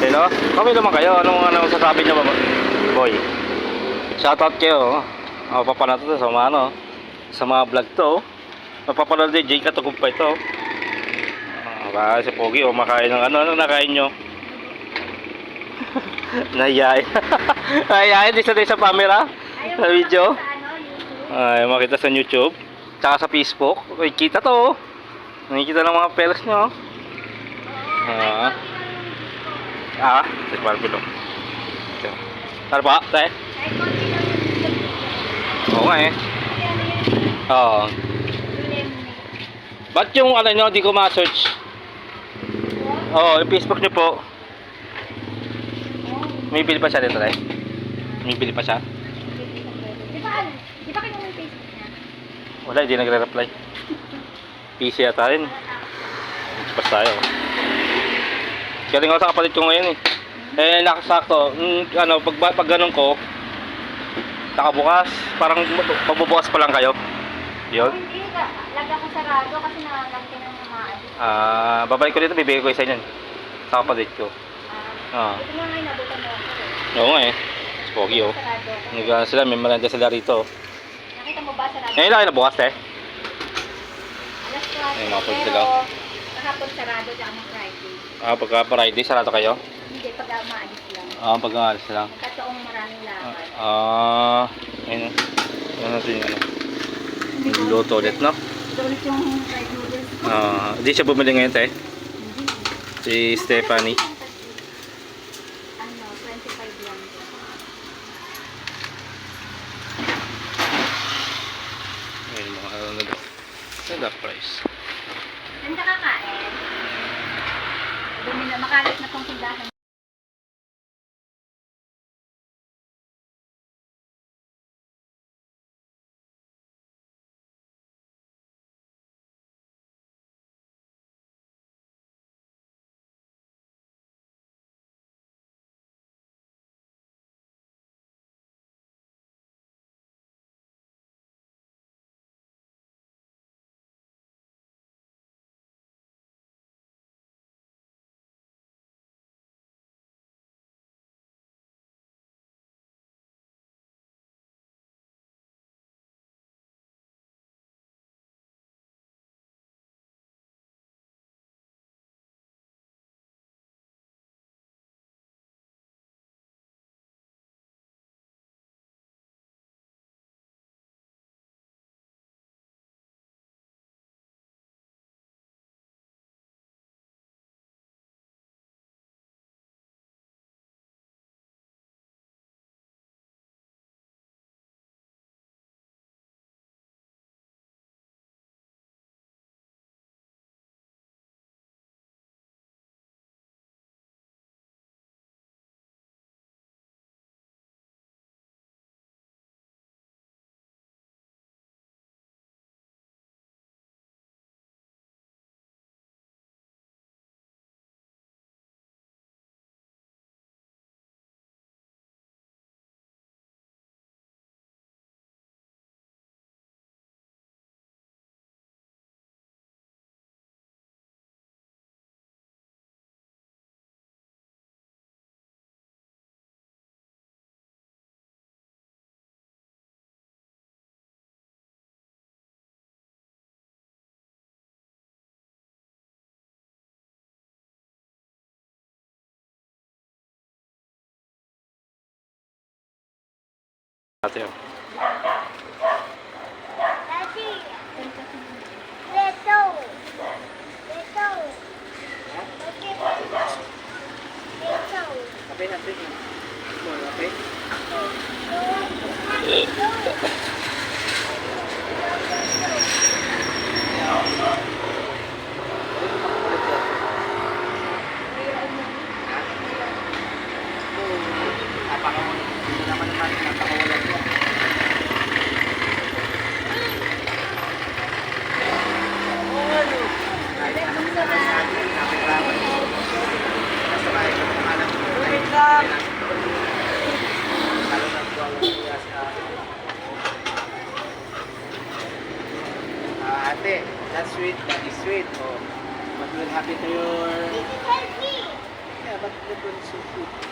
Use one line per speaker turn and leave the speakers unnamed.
natin, no? Kami naman kayo. Anong sasabi niyo, boy? Shoutout kayo. Papanood to sa mga sa mga vlog to. Mapapanood din Jay Katugumpay to. Baka si Pogi makain ng ano nakain nyo? Nahiyain. Nahiyain din sa camera. Sa video. Ay, makita sa YouTube. Tsaka sa Facebook. Ay, kita to. Nakikita ng mga pelos nyo. Sa Barbilo. Tara pa, tayo. Oo nga eh. Oo. Ba't yung ano nyo, di ko ma-search? Oo, yung Facebook nyo po. May bili pa siya dito tayo? May bili pa siya?
Di ba kinuha yung Facebook niya?
Wala, hindi nagre-reply. PC yata rin. Pas tayo. Galing ako sa kapalit ko ngayon eh. Eh, nakasakto. Pag ganun ko, nakabukas. Parang magbubukas pa lang kayo. Yun.
Hindi, lagi ako sarado kasi nalalaki ng maalis.
Babalik ko dito, bibigay ko isa niyan. Sa kapalit ko.
Ito nga ngayon, nabutan na ako.
Oo nga eh. Pogi oh.
Sarado.
Sila, may malanda sila rito.
Nakita mo ba sarado?
Ngayon lang na bukas eh.
Alas 4.
Ayun, nakapag sila.
Pero, kahapon sarado dyan ng Friday.
Pagka Friday, sarado kayo?
Hindi, pag maalis lang.
Pag aalis lang.
Nagkataong maraming lakad.
Ayun. Ano natin yung ano. Luto ulit, no?
Ito ulit yung fried noodles ko.
Hindi siya bumili ngayon, te.
Hindi.
Si Stephanie.
25 lang.
Ayun, mga ano na daw. Ganda price.
Ganda kakain. Dumi na makalit na tong tindahan.
Ate oh.
Daddy! Leto! Leto! Leto!
Kape natin. Kape?
Ate, that's sweet, that is sweet. Oh, what will happen to your... Yeah, but the one is so sweet.